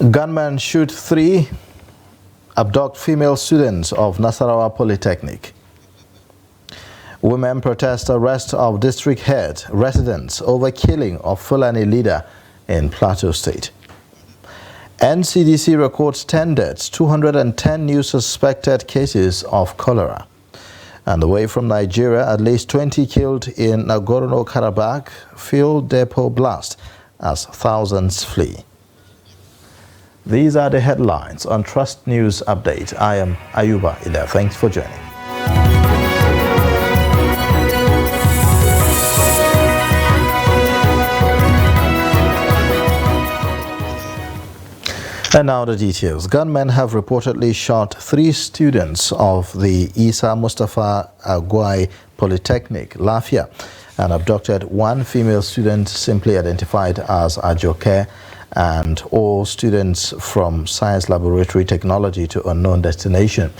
Gunmen shoot 3, abduct female students of Nasarawa Polytechnic. Women protest arrest of district head residents over killing of Fulani leader in Plateau State. NCDC records 10 deaths, 210 new suspected cases of cholera. And away from Nigeria, at least 20 killed in Nagorno-Karabakh fuel depot blast as thousands flee. These are the headlines on Trust News Update. I am Ayuba Ida. Thanks for joining. And now the details. Gunmen have reportedly shot 3 students of the Isa Mustafa Agwai Polytechnic, Lafia, and abducted 1 female student simply identified as Ajoke, and all students from Science Laboratory Technology to unknown destination.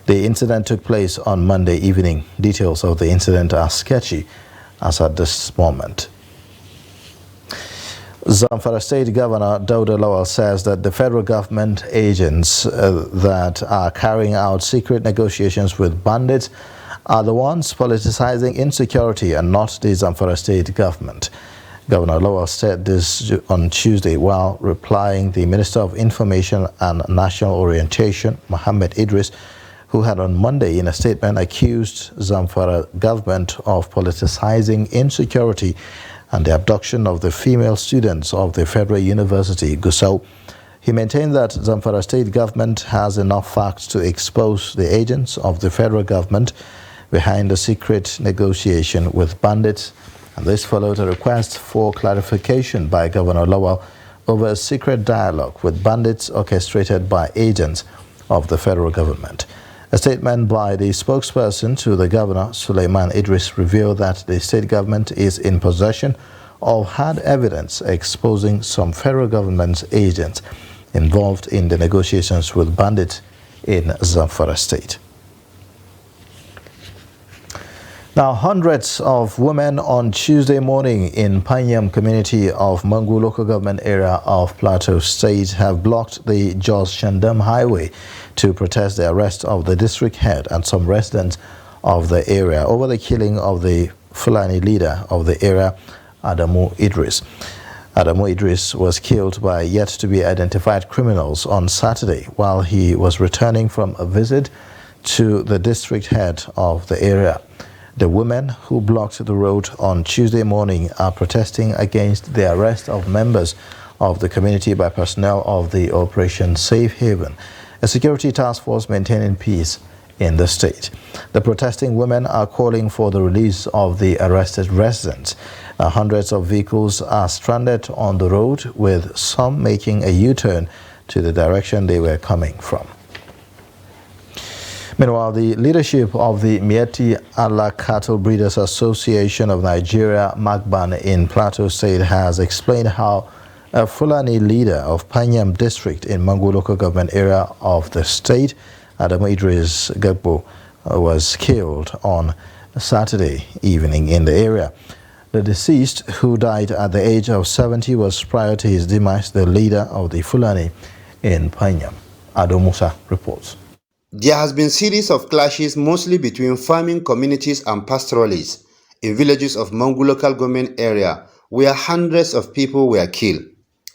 The incident took place on Monday evening. Details of the incident are sketchy as at this moment. Zamfara State Governor Dauda Lawal says that the federal government agents that are carrying out secret negotiations with bandits are the ones politicizing insecurity and not the Zamfara State government. Governor Lawal said this on Tuesday while replying the Minister of Information and National Orientation, Mohammed Idris, who had on Monday in a statement accused Zamfara government of politicizing insecurity and the abduction of the female students of the Federal University, Gusau. He maintained that Zamfara State government has enough facts to expose the agents of the federal government behind the secret negotiation with bandits, and this followed a request for clarification by Governor Lawal over a secret dialogue with bandits orchestrated by agents of the federal government. A statement by the spokesperson to the governor, Suleiman Idris, revealed that the state government is in possession of hard evidence exposing some federal government agents involved in the negotiations with bandits in Zamfara State. Now, hundreds of women on Tuesday morning in Panyam community of Mangu local government area of Plateau State have blocked the Jos-Shandam highway to protest the arrest of the district head and some residents of the area over the killing of the Fulani leader of the area, Adamu Idris. Adamu Idris was killed by yet to be identified criminals on Saturday while he was returning from a visit to the district head of the area. The women who blocked the road on Tuesday morning are protesting against the arrest of members of the community by personnel of the Operation Safe Haven, a security task force maintaining peace in the state. The protesting women are calling for the release of the arrested residents. Hundreds of vehicles are stranded on the road, with some making a U-turn to the direction they were coming from. Meanwhile, the leadership of the Mieti Allah Cattle Breeders Association of Nigeria, Magban, in Plateau State has explained how a Fulani leader of Panyam district in Mangu local government area of the state, Adamu Idris Gagbo, was killed on Saturday evening in the area. The deceased, who died at the age of 70, was prior to his demise the leader of the Fulani in Panyam. Ado Musa reports. There has been series of clashes mostly between farming communities and pastoralists in villages of Mangu local government area where hundreds of people were killed.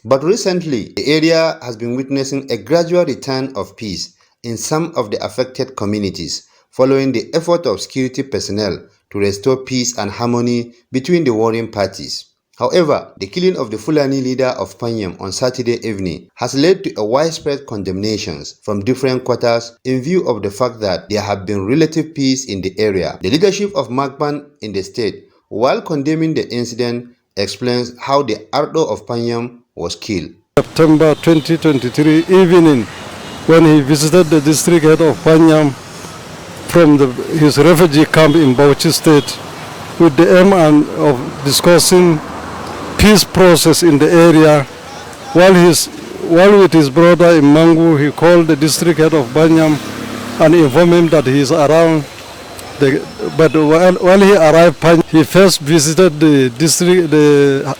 But recently, the area has been witnessing a gradual return of peace in some of the affected communities following the effort of security personnel to restore peace and harmony between the warring parties. However, the killing of the Fulani leader of Panyam on Saturday evening has led to a widespread condemnations from different quarters in view of the fact that there have been relative peace in the area. The leadership of Magban in the state, while condemning the incident, explains how the Ardo of Panyam was killed. September 2023 evening, when he visited the district head of Panyam from his refugee camp in Bauchi State with the aim of discussing peace process in the area. While with his brother in Mangu, he called the district head of Panyam and informed him that he is around. But while he arrived, he first visited the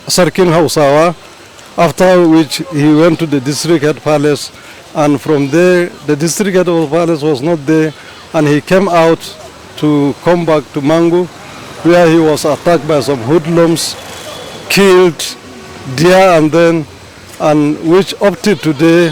Sarkin Hausawa after which he went to the district head palace, and from there the district head of palace was not there, and he came out to come back to Mangu, where he was attacked by some hoodlums, killed there and which up to today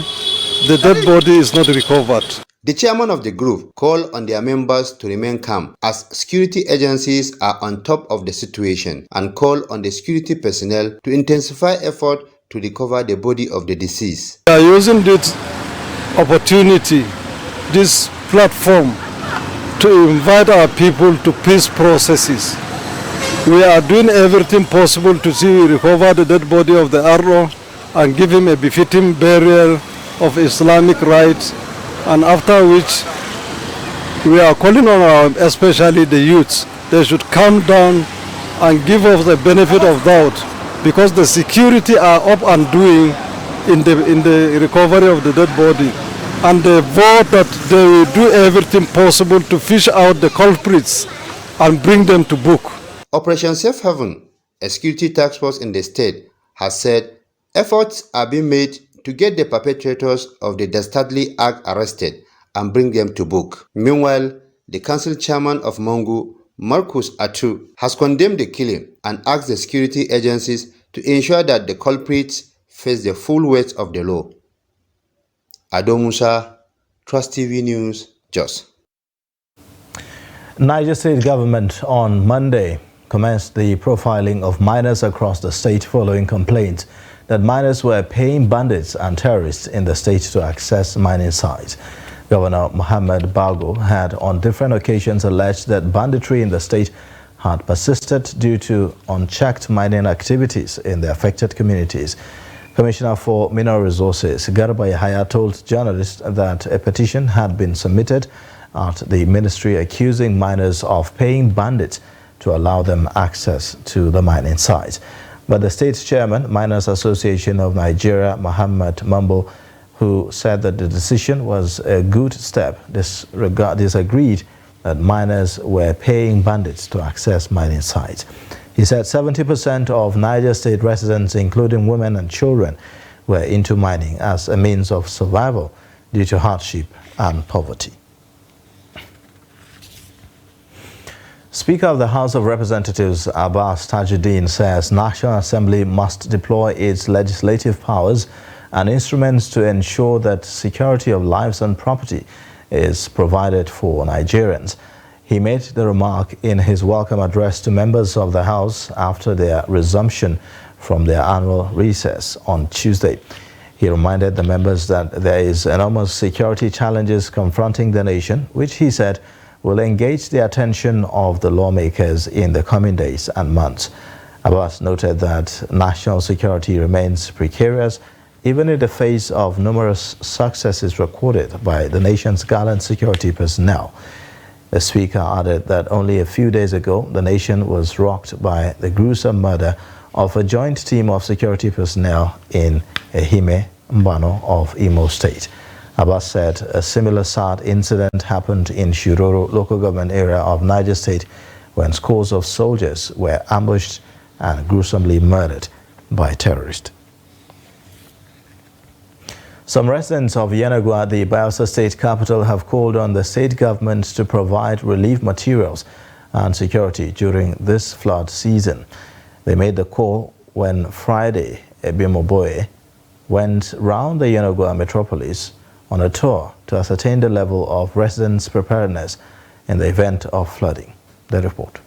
the dead body is not recovered. The chairman of the group called on their members to remain calm as security agencies are on top of the situation, and called on the security personnel to intensify effort to recover the body of the deceased. We are using this opportunity, this platform, to invite our people to peace processes. We are doing everything possible to see we recover the dead body of the Arro and give him a befitting burial of Islamic rites, and after which we are calling on especially the youths. They should calm down and give us the benefit of doubt, because the security are up and doing in the recovery of the dead body, and they vote that they will do everything possible to fish out the culprits and bring them to book. Operation Safe Haven, a security task force in the state, has said efforts are being made to get the perpetrators of the dastardly act arrested and bring them to book. Meanwhile, the council chairman of Mangu, Marcus Atu, has condemned the killing and asked the security agencies to ensure that the culprits face the full weight of the law. Ado Musa, Trust TV News, Jos. Niger State government on Monday commenced the profiling of miners across the state following complaints that miners were paying bandits and terrorists in the state to access mining sites. Governor Mohammed Bago had on different occasions alleged that banditry in the state had persisted due to unchecked mining activities in the affected communities. Commissioner for Mineral Resources Garba Yahaya told journalists that a petition had been submitted at the ministry accusing miners of paying bandits to allow them access to the mining sites. But the state chairman, Miners Association of Nigeria, Muhammad Mambo, who said that the decision was a good step, disagreed that miners were paying bandits to access mining sites. He said 70% of Niger State residents, including women and children, were into mining as a means of survival due to hardship and poverty. Speaker of the House of Representatives Abbas Tajuddin says National Assembly must deploy its legislative powers and instruments to ensure that security of lives and property is provided for Nigerians. He made the remark in his welcome address to members of the House after their resumption from their annual recess on Tuesday. He reminded the members that there is enormous security challenges confronting the nation, which he said will engage the attention of the lawmakers in the coming days and months. Abbas noted that national security remains precarious even in the face of numerous successes recorded by the nation's gallant security personnel. The speaker added that only a few days ago, the nation was rocked by the gruesome murder of a joint team of security personnel in Ehime, Mbano of Imo State. Abbas said a similar sad incident happened in Shiroro local government area of Niger State when scores of soldiers were ambushed and gruesomely murdered by terrorists. Some residents of Yenagoa, the Bayelsa State capital, have called on the state government to provide relief materials and security during this flood season. They made the call when Friday, Ebimoboye went round the Yenagoa metropolis on a tour to ascertain the level of residents' preparedness in the event of flooding. The report.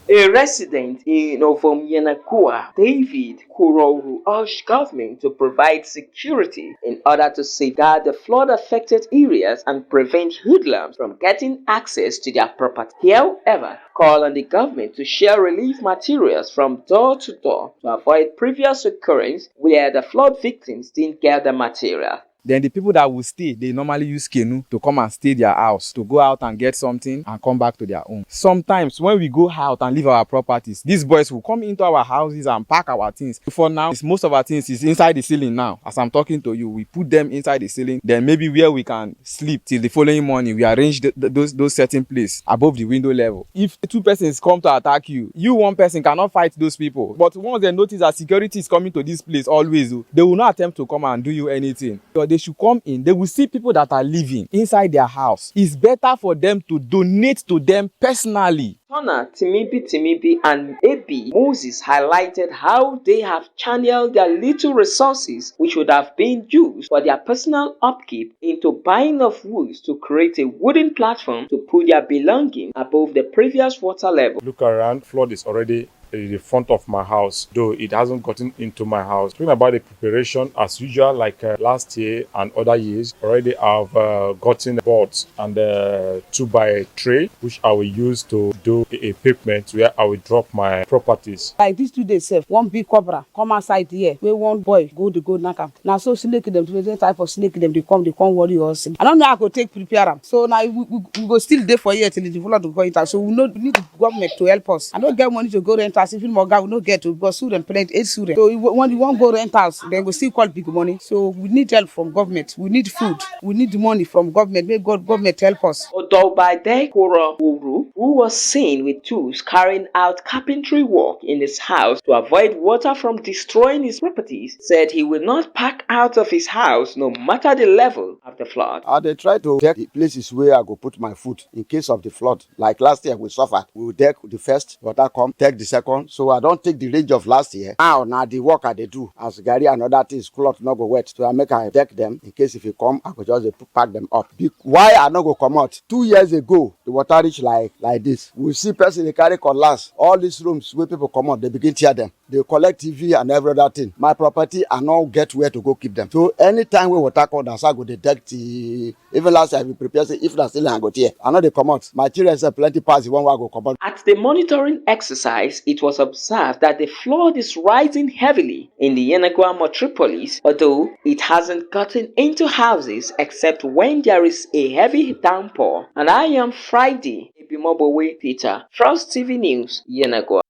A resident in Ovom Yenagoa, David Kuroru, urged government to provide security in order to safeguard the flood-affected areas and prevent hoodlums from getting access to their property. He, however, called on the government to share relief materials from door to door to avoid previous occurrence where the flood victims didn't get the material. Then the people that will stay, they normally use canoe to come and stay their house, to go out and get something and come back to their home. Sometimes when we go out and leave our properties, these boys will come into our houses and pack our things. For now, most of our things is inside the ceiling now. As I'm talking to you, we put them inside the ceiling. Then maybe where we can sleep till the following morning, we arrange those certain places above the window level. If two persons come to attack you, one person cannot fight those people. But once they notice that security is coming to this place always, they will not attempt to come and do you anything. So they should come in. They will see people that are living inside their house. It's better for them to donate to them personally. Turner, Timibi and A.B. Moses highlighted how they have channeled their little resources, which would have been used for their personal upkeep, into buying of wood to create a wooden platform to put their belongings above the previous water level. Look around, flood is already in the front of my house, though it hasn't gotten into my house. Talking about the preparation, as usual, like last year and other years, already I've gotten boards and 2x3, which I will use to do a pavement where I will drop my properties. Like these 2 days, one big cobra come outside here, where one boy go knock am. Now so snake them, different type of snake them, they come worry us. I don't know how I could take prepare them. So now we go still there for a year till the flood will go into. So we need the government to help us. I don't get money to go rent house. If more guy will not get to go student parent 8 students. So when you want go rent house, then we still call big money. So we need help from government. We need food. We need money from government. May government help us. Odobade Kora Uru, who was seen with tools carrying out carpentry work in his house to avoid water from destroying his properties, said he will not pack out of his house no matter the level of the flood. They try to deck the places where I go put my food in case of the flood. Like last year we suffered. We will deck the first, water come, deck the second. So I don't take the range of last year. Now the work they do as Gary and other things, cloth not go wet. So I deck them in case if you come, I could just pack them up. Why I not go come out? 2 years ago, the water reach like this. We see person they carry cutlass. All these rooms where people come out, they begin tear them. They collect TV and every other thing. My property I now get where to go keep them. So anytime we water come, that's how I go detect the. Even last year we prepare say if that's still I go tear. I know they come out. My children say plenty pass the one way I go come out. At the monitoring exercise, it was observed that the flood is rising heavily in the Yenagoa metropolis, although it hasn't gotten into houses except when there is a heavy downpour. And I am Friday, Ebimobowe Peter, Frost TV News, Yenagoa.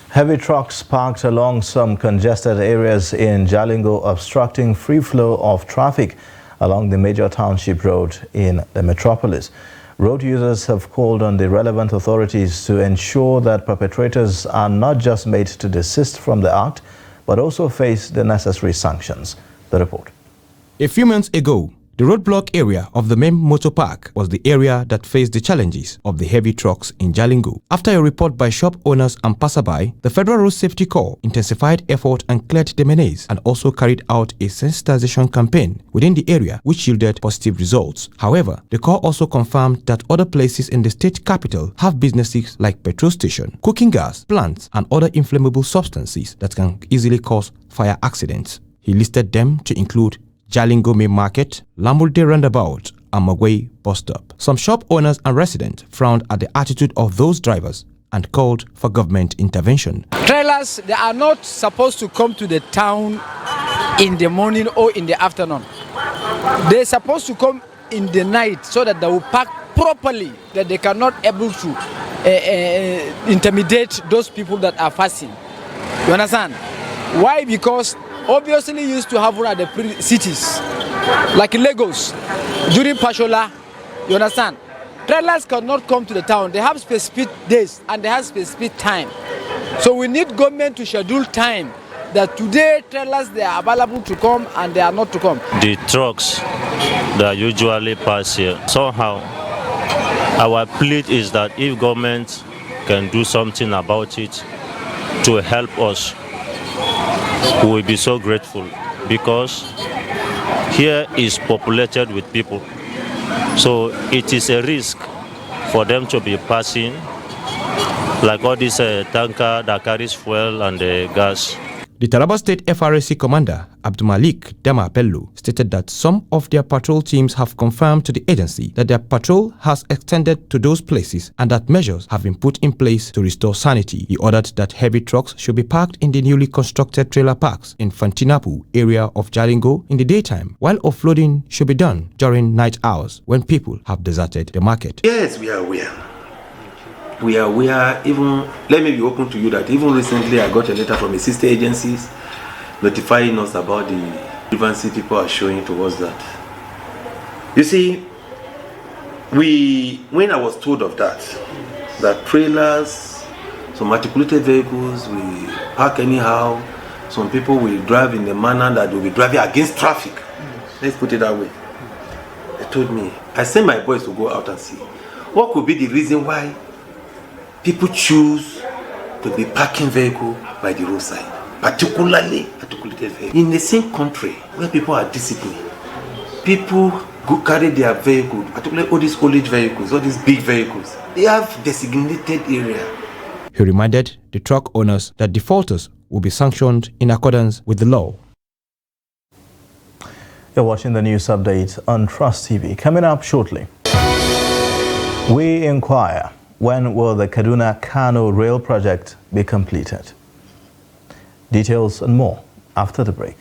Heavy trucks parked along some congested areas in Jalingo obstructing free flow of traffic along the major township road in the metropolis. Road users have called on the relevant authorities to ensure that perpetrators are not just made to desist from the act, but also face the necessary sanctions. The report. A few months ago, the roadblock area of the main motor park was the area that faced the challenges of the heavy trucks in Jalingo. After a report by shop owners and passerby, the Federal Road Safety Corps intensified effort and cleared the menace and also carried out a sensitization campaign within the area which yielded positive results. However, the Corps also confirmed that other places in the state capital have businesses like petrol station, cooking gas, plants and other inflammable substances that can easily cause fire accidents. He listed them to include Jalingo Main Market, Lamurde Roundabout, and Magway Bus Stop. Some shop owners and residents frowned at the attitude of those drivers and called for government intervention. Trailers, they are not supposed to come to the town in the morning or in the afternoon. They're supposed to come in the night so that they will park properly, that they cannot able to intimidate those people that are fasting. You understand? Why? Because obviously used to have one at the cities, like Lagos, during Pashola, you understand? Trailers cannot come to the town. They have specific days and they have specific time. So we need government to schedule time that today trailers they are available to come and they are not to come. The trucks that usually pass here, somehow our plea is that if government can do something about it to help us, we will be so grateful, because here is populated with people. So it is a risk for them to be passing, like all this tanker that carries fuel and gas. The Taraba State FRSC commander, Abdulmalik Dama Bello, stated that some of their patrol teams have confirmed to the agency that their patrol has extended to those places and that measures have been put in place to restore sanity. He ordered that heavy trucks should be parked in the newly constructed trailer parks in Fantinapu area of Jalingo in the daytime, while offloading should be done during night hours when people have deserted the market. Yes, we are aware. We are even, let me be open to you that even recently I got a letter from the sister agencies notifying us about the grievances people are showing towards that. You see, when I was told of that trailers, some articulated vehicles, we park anyhow, some people will drive in a manner that will be driving against traffic. Let's put it that way. They told me, I sent my boys to go out and see what could be the reason why people choose to be parking vehicle by the roadside, particularly articulated vehicles. In the same country where people are disciplined, people go carry their vehicle, particularly all these old age vehicles, all these big vehicles, they have designated area. He reminded the truck owners that defaulters will be sanctioned in accordance with the law. You're watching the news update on Trust TV. Coming up shortly, we inquire, when will the Kaduna-Kano rail project be completed? Details and more after the break.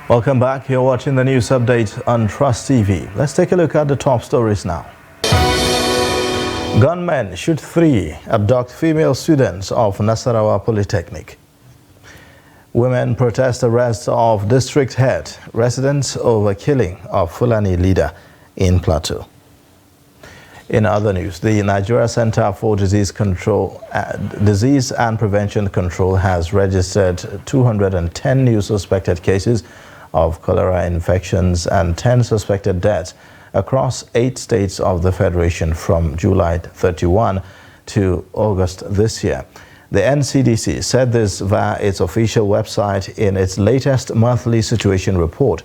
Welcome back. You're watching the news update on Trust TV. Let's take a look at the top stories now. Gunmen shoot 3 abduct female students of Nasarawa Polytechnic. Women protest arrest of district head, residents over killing of Fulani leader in Plateau. In other news, the Nigeria Center for Disease and Prevention Control has registered 210 new suspected cases of cholera infections and 10 suspected deaths across 8 states of the Federation from July 31 to August this year. The NCDC said this via its official website in its latest monthly situation report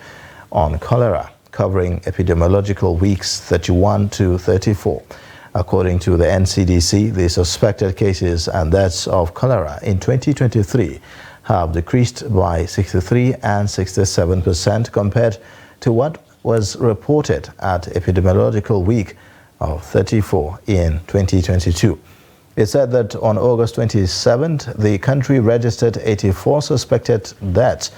on cholera, covering epidemiological weeks 31 to 34. According to the NCDC, the suspected cases and deaths of cholera in 2023 have decreased by 63 and 67% compared to what was reported at epidemiological week of 34 in 2022. It said that on August 27th, the country registered 84 suspected deaths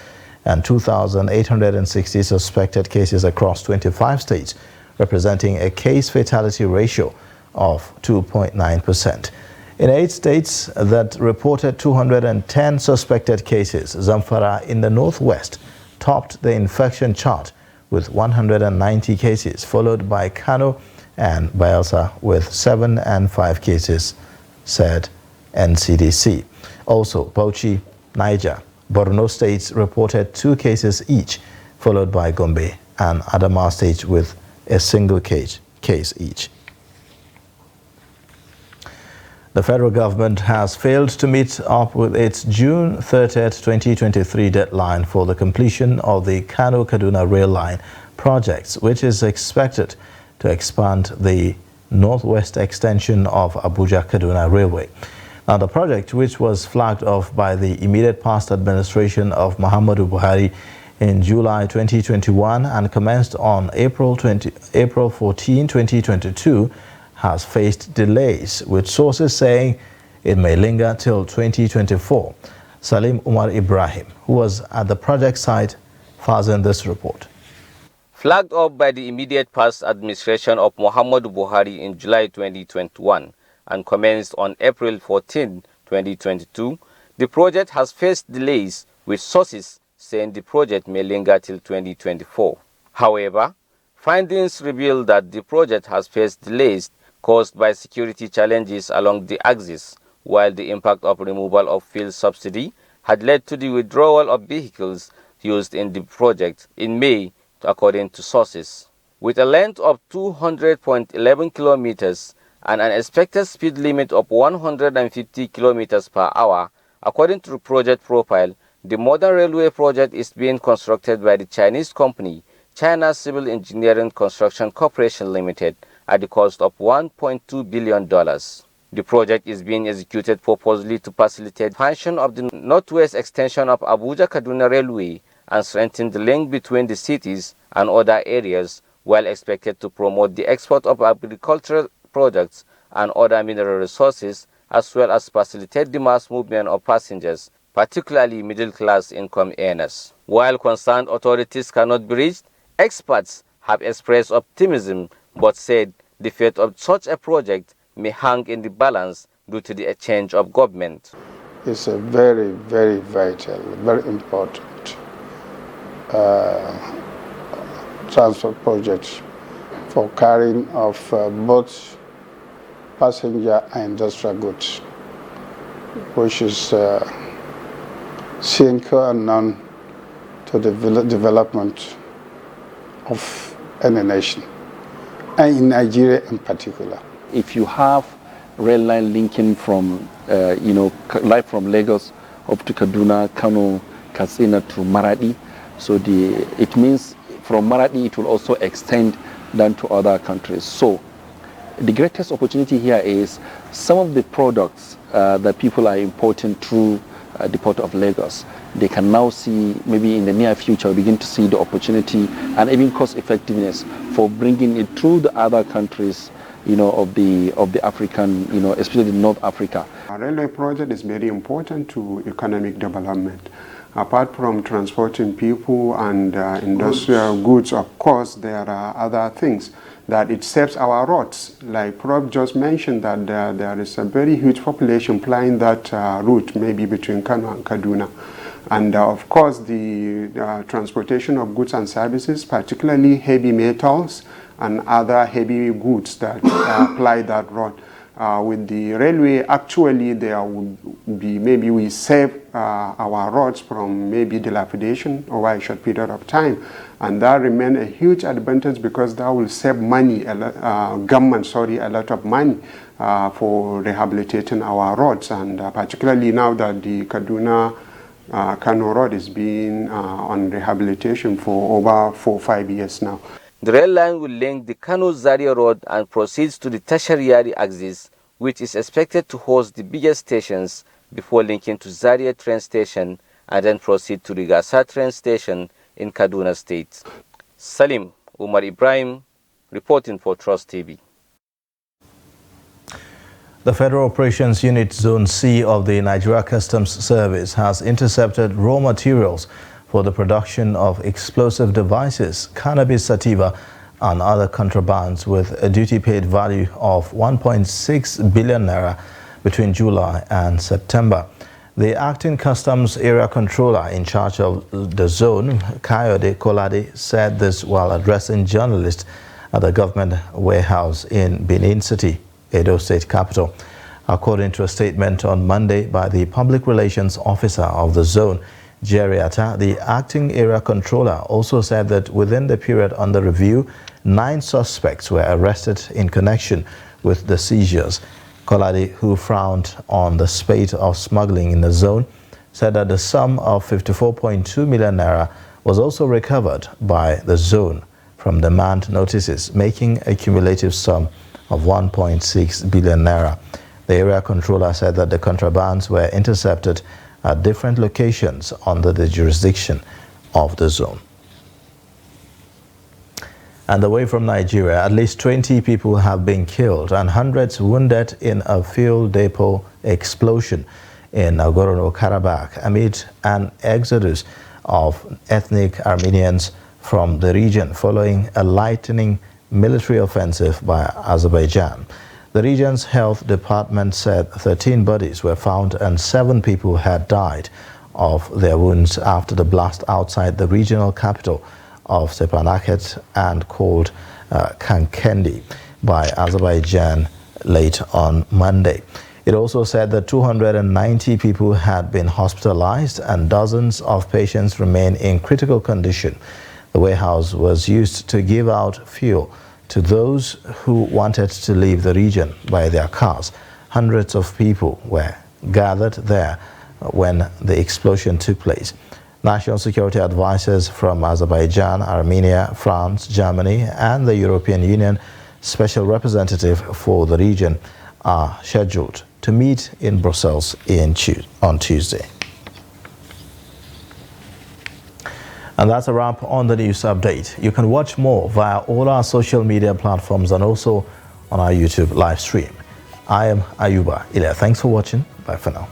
and 2,860 suspected cases across 25 states, representing a case fatality ratio of 2.9%. In 8 states that reported 210 suspected cases, Zamfara in the northwest topped the infection chart with 190 cases, followed by Kano and Bayelsa with 7 and 5 cases, said NCDC. Also, Bauchi, Niger, Borno states reported 2 cases each, followed by Gombe and Adamawa state with a single case each. The federal government has failed to meet up with its June 30th, 2023 deadline for the completion of the Kano-Kaduna rail line projects, which is expected to expand the northwest extension of Abuja-Kaduna Railway. Now, the project, which was flagged off by the immediate past administration of Muhammadu Buhari in July 2021 and commenced on April 14, 2022, has faced delays, with sources saying it may linger till 2024. Salim Umar Ibrahim, who was at the project site, files in this report. Flagged off by the immediate past administration of Muhammadu Buhari in July 2021 and commenced on April 14, 2022, the project has faced delays, with sources saying the project may linger till 2024. However, findings reveal that the project has faced delays caused by security challenges along the axis, while the impact of removal of fuel subsidy had led to the withdrawal of vehicles used in the project in May, according to sources. With a length of 200.11 kilometers and an expected speed limit of 150 kilometers per hour, according to the project profile, the modern railway project is being constructed by the Chinese company China Civil Engineering Construction Corporation Limited at the cost of $1.2 billion. The project is being executed purposely to facilitate expansion of the northwest extension of Abuja-Kaduna Railway and strengthen the link between the cities and other areas, while expected to promote the export of agricultural products and other mineral resources, as well as facilitate the mass movement of passengers, particularly middle-class income earners. While concerned authorities cannot be reached, experts have expressed optimism but said the fate of such a project may hang in the balance due to the change of government. It's a very, very vital, very important transport project for carrying of both passenger and industrial goods, which is sine qua non to the development of any nation, and in Nigeria in particular. If you have rail line linking from, like from Lagos up to Kaduna, Kano, Katsina to Maradi, so it means from Maradi it will also extend down to other countries. So the greatest opportunity here is some of the products that people are importing through the port of Lagos. They can now see, maybe in the near future, begin to see the opportunity and even cost effectiveness for bringing it through the other countries, of the African, especially North Africa. A railway project is very important to economic development. Apart from transporting people and industrial goods, of course, there are other things that it saves our roads. Like Prof just mentioned that there is a very huge population plying that route, maybe between Kano and Kaduna. And of course, the transportation of goods and services, particularly heavy metals and other heavy goods that ply that road. With the railway, actually there would be, maybe we save our roads from maybe dilapidation over a short period of time, and that remains a huge advantage because that will save money, government, a lot of money for rehabilitating our roads, and particularly now that the Kaduna Kano Road is being on rehabilitation for over 4 or 5 years now. The rail line will link the Kano-Zaria Road and proceeds to the tertiary axis, which is expected to host the biggest stations before linking to Zaria train station and then proceed to Rigasa train station in Kaduna State. Salim Umar Ibrahim, reporting for Trust TV. The Federal Operations Unit Zone C of the Nigeria Customs Service has intercepted raw materials for the production of explosive devices, cannabis sativa, and other contrabands with a duty-paid value of 1.6 billion naira between July and September. The acting customs area controller in charge of the zone, Kayode Kolade, said this while addressing journalists at the government warehouse in Benin City, Edo State capital. According to a statement on Monday by the public relations officer of the zone, Jerry Atta, the acting area controller also said that within the period under review, 9 suspects were arrested in connection with the seizures. Kolade, who frowned on the spate of smuggling in the zone, said that the sum of 54.2 million naira was also recovered by the zone from demand notices, making a cumulative sum of 1.6 billion naira. The area controller said that the contrabands were intercepted at different locations under the jurisdiction of the zone. And away from Nigeria, at least 20 people have been killed and hundreds wounded in a fuel depot explosion in Nagorno-Karabakh amid an exodus of ethnic Armenians from the region following a lightning military offensive by Azerbaijan. The region's health department said 13 bodies were found and 7 people had died of their wounds after the blast outside the regional capital of Stepanakert and called Kankendi by Azerbaijan late on Monday. It also said that 290 people had been hospitalized and dozens of patients remain in critical condition. The warehouse was used to give out fuel to those who wanted to leave the region by their cars. Hundreds of people were gathered there when the explosion took place. National security advisors from Azerbaijan, Armenia, France, Germany, and the European Union special representative for the region are scheduled to meet in Brussels on Tuesday. And that's a wrap on the news update. You can watch more via all our social media platforms and also on our YouTube live stream. I am Ayuba Ile. Thanks for watching. Bye for now.